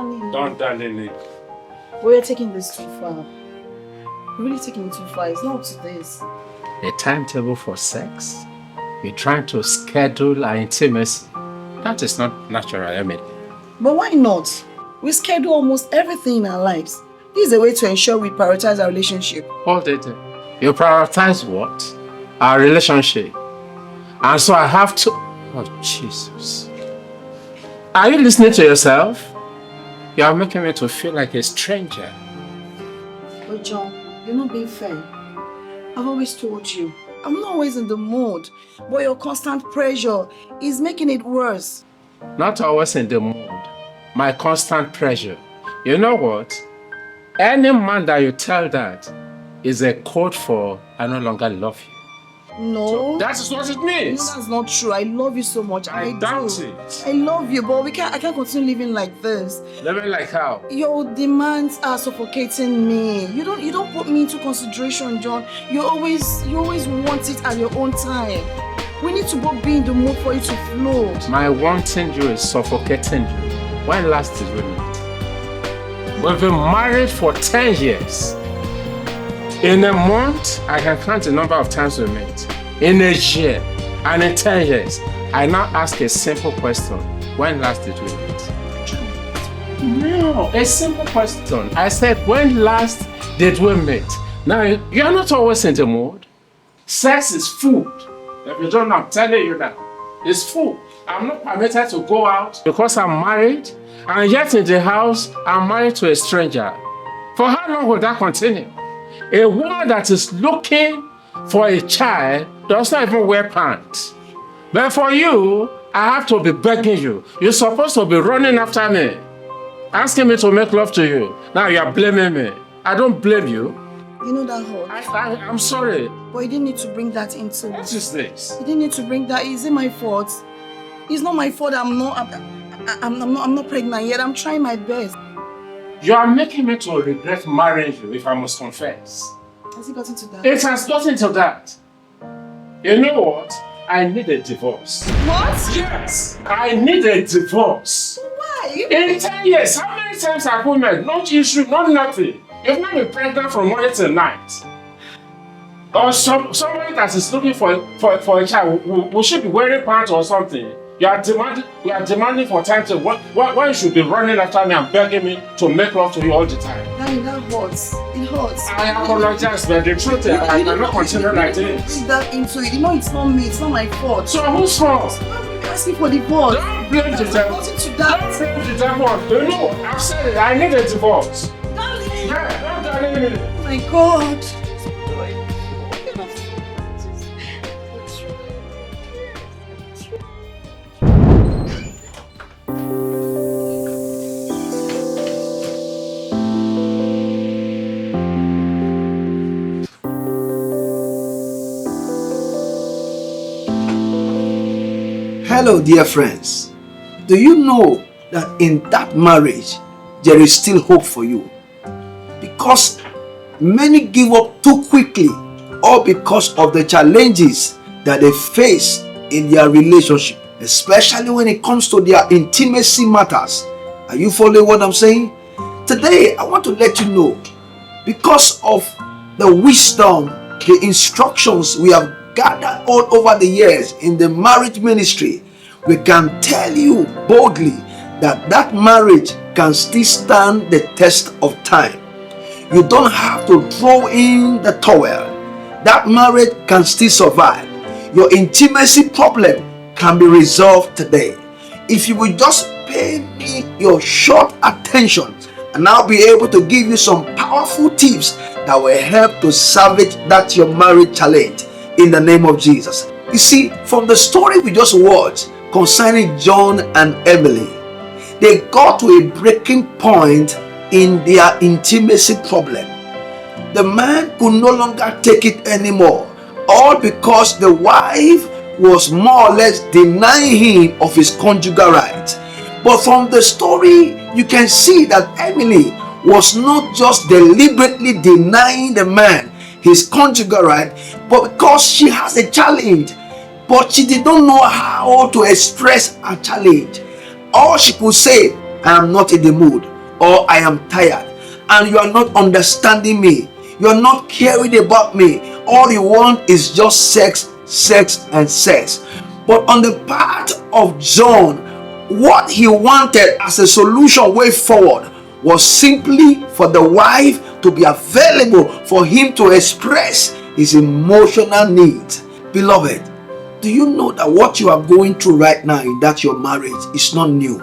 darling. Don't darling it. We're taking this too far. We're really taking it too far. It's not up to this. A timetable for sex? You're trying to schedule our intimacy. That is not natural, Emily. But why not? We schedule almost everything in our lives. This is a way to ensure we prioritize our relationship. Hold it. You prioritize what? Our relationship. And so I have to... Oh, Jesus. Are you listening to yourself? You are making me to feel like a stranger. But John, you're not being fair. I've always told you, I'm not always in the mood. But your constant pressure is making it worse. Not always in the mood. My constant pressure. You know what? Any man that you tell that is a code for I no longer love you. No. So that is what it means. No, that's not true. I love you so much. I doubt it. I love you, but I can't continue living like this. Living like how? Your demands are suffocating me. You don't put me into consideration, John. You always want it at your own time. We need to both be in the mood for it to flow. My wanting you is suffocating you. When last did we meet? We've been married for 10 years. In a month, I can count the number of times we met. In a year, and in 10 years, I now ask a simple question. When last did we meet? No, a simple question. I said, when last did we meet? Now, you're not always in the mood. Sex is food. If you don't know, I'm telling you that. It's food. I'm not permitted to go out because I'm married, and yet in the house, I'm married to a stranger. For how long will that continue? A woman that is looking for a child does not even wear pants. But for you, I have to be begging you. You're supposed to be running after me, asking me to make love to you. Now you're blaming me. I don't blame you. You know that hurt. I'm sorry. But you didn't need to bring that into it. What is this? You didn't need to bring that. Is it my fault? It's not my fault. I'm not pregnant yet. I'm trying my best. You are making me to regret marrying you, if I must confess. Has it gotten to that? It has gotten to that. You know what? I need a divorce. What? Yes, I need a divorce. Why? In 10 years, how many times have we met? No issue, not nothing. You've not been pregnant from morning till night. Or somebody that is looking for a child, will she be wearing pants or something? You are demanding for time to why you should be running after me and begging me to make love to you all the time. That hurts. It hurts. I apologize, but the truth is I cannot continue like this. Bring that into it. You know it's not me. It's not my fault. So whose fault? Why are you asking for divorce? Don't blame the devil. Nothing to that. Don't blame the devil. You know, I've said it. I need a divorce. Darling. Yeah, don't darling me. Oh my God. Hello, dear friends. Do you know that in that marriage, there is still hope for you? Because many give up too quickly, all because of the challenges that they face in their relationship, especially when it comes to their intimacy matters. Are you following what I'm saying? Today, I want to let you know, because of the wisdom, the instructions we have gathered all over the years in the marriage ministry, we can tell you boldly that that marriage can still stand the test of time. You don't have to throw in the towel. That marriage can still survive. Your intimacy problem can be resolved today. If you will just pay me your short attention, and I'll be able to give you some powerful tips that will help to salvage that your marriage challenge in the name of Jesus. You see, from the story we just watched concerning John and Emily, they got to a breaking point in their intimacy problem. The man could no longer take it anymore, all because the wife was more or less denying him of his conjugal rights. But from the story, you can see that Emily was not just deliberately denying the man his conjugal right, but because she has a challenge, but she did not know how to express her challenge. All she could say, I am not in the mood. or I am tired, and you are not understanding me. You are not caring about me. All you want is just sex, sex, and sex. But on the part of John, what he wanted as a solution way forward was simply for the wife to be available for him to express his emotional needs. Beloved, do you know that what you are going through right now in that your marriage is not new?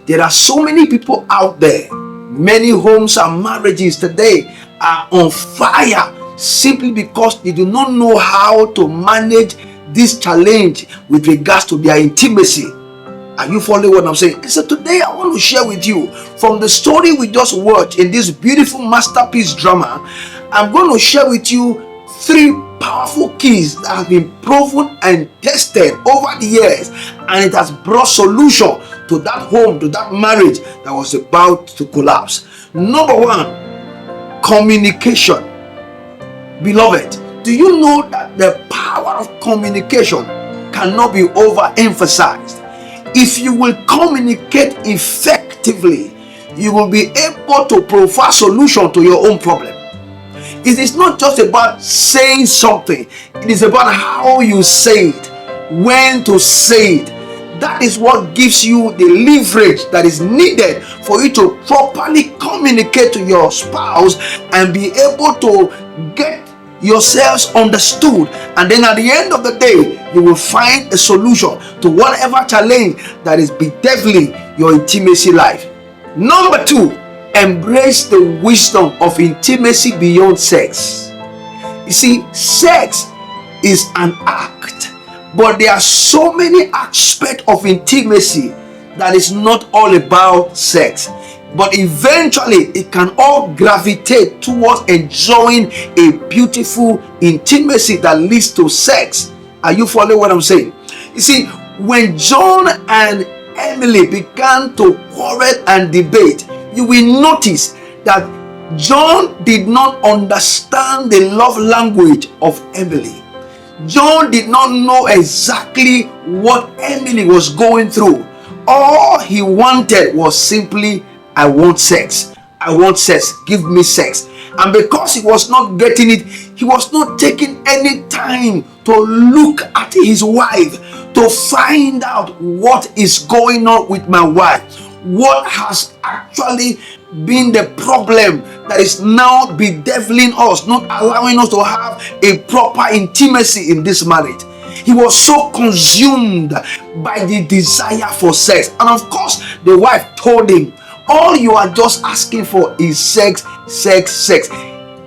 There are so many people out there. Many homes and marriages today are on fire simply because they do not know how to manage this challenge with regards to their intimacy. Are you following what I'm saying? So today I want to share with you from the story we just watched in this beautiful masterpiece drama. I'm going to share with you 3 powerful keys that have been proven and tested over the years, and it has brought solution to that home, to that marriage that was about to collapse. Number 1, communication. Beloved, do you know that the power of communication cannot be overemphasized? If you will communicate effectively, you will be able to provide solution to your own problem. It is not just about saying something, it is about how you say it, when to say it. That is what gives you the leverage that is needed for you to properly communicate to your spouse and be able to get yourselves understood, and then at the end of the day you will find a solution to whatever challenge that is bedeviling your intimacy life. Number 2, embrace the wisdom of intimacy beyond sex. You see, sex is an act, but there are so many aspects of intimacy that is not all about sex, but eventually it can all gravitate towards enjoying a beautiful intimacy that leads to sex. Are you following what I'm saying? You see, when John and Emily began to quarrel and debate, you will notice that John did not understand the love language of Emily. John did not know exactly what Emily was going through. All he wanted was simply, I want sex. I want sex. Give me sex. And because he was not getting it, he was not taking any time to look at his wife to find out what is going on with my wife. What has actually been the problem that is now bedeviling us, not allowing us to have a proper intimacy in this marriage. He was so consumed by the desire for sex. And of course, the wife told him, all you are just asking for is sex, sex, sex.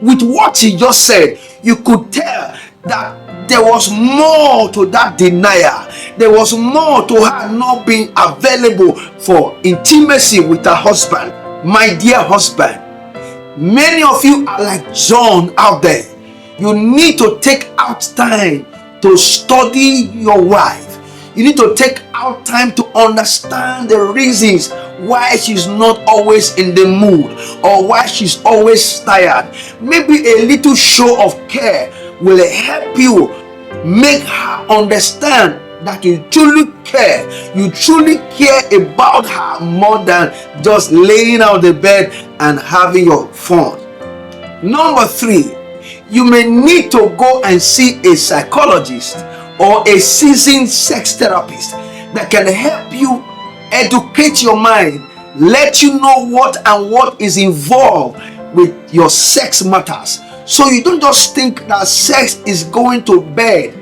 With what he just said, you could tell that there was more to that denial. There was more to her not being available for intimacy with her husband. My dear husband, many of you are like John out there. You need to take out time to study your wife. You need to take out time to understand the reasons why she's not always in the mood or why she's always tired. Maybe a little show of care will help you make her understand that you truly care. You truly care about her more than just laying out the bed and having your fun. Number 3, you may need to go and see a psychologist or a seasoned sex therapist that can help you educate your mind, let you know what is involved with your sex matters, so you don't just think that sex is going to bed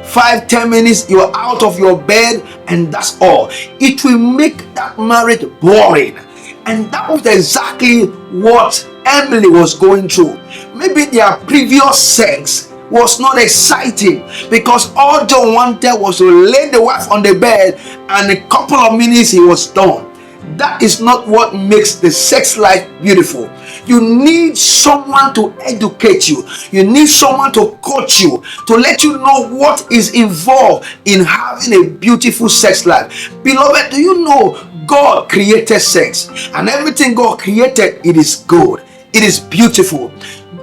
5-10 minutes, you're out of your bed and that's all. It will make that marriage boring, and that was exactly what Emily was going through. Maybe their previous sex was not exciting because all John wanted was to lay the wife on the bed and a couple of minutes he was done. That is not what makes the sex life beautiful. You need someone to educate you. You need someone to coach you, to let you know what is involved in having a beautiful sex life. Beloved, do you know God created sex, and everything God created, it is good. It is beautiful.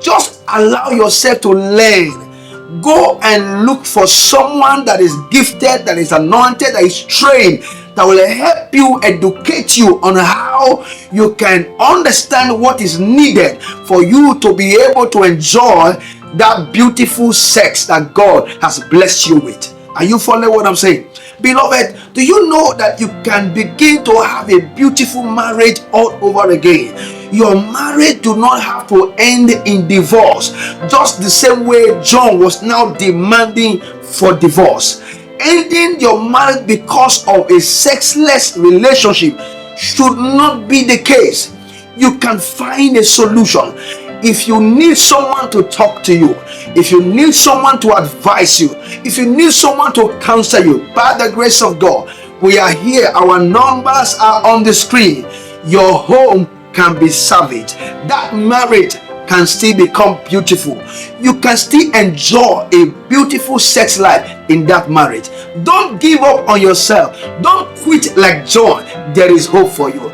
Just allow yourself to learn. Go and look for someone that is gifted, that is anointed, that is trained, that will help you, educate you on how you can understand what is needed for you to be able to enjoy that beautiful sex that God has blessed you with. Are you following what I'm saying? Beloved, do you know that you can begin to have a beautiful marriage all over again? Your marriage do not have to end in divorce, just the same way John was now demanding for divorce. Ending your marriage because of a sexless relationship should not be the case. You can find a solution. If you need someone to talk to you, if you need someone to advise you, if you need someone to counsel you, by the grace of God, we are here. Our numbers are on the screen. Your home can be salvaged. That marriage can still become beautiful. You can still enjoy a beautiful sex life in that marriage. Don't give up on yourself. Don't quit like John. There is hope for you.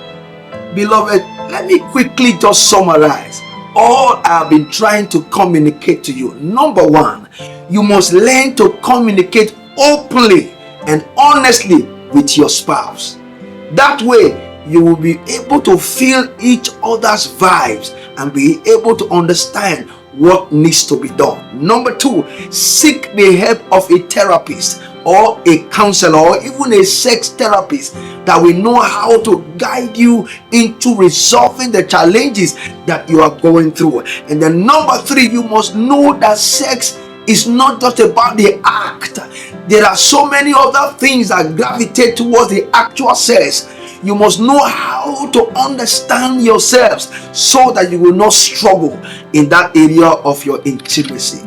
Beloved, let me quickly just summarize all I've been trying to communicate to you. Number one, you must learn to communicate openly and honestly with your spouse. That way, you will be able to feel each other's vibes and be able to understand what needs to be done. Number two, seek the help of a therapist or a counselor or even a sex therapist that will know how to guide you into resolving the challenges that you are going through. And then number three, you must know that sex is not just about the act. There are so many other things that gravitate towards the actual sex. You must know how to understand yourselves so that you will not struggle in that area of your intimacy.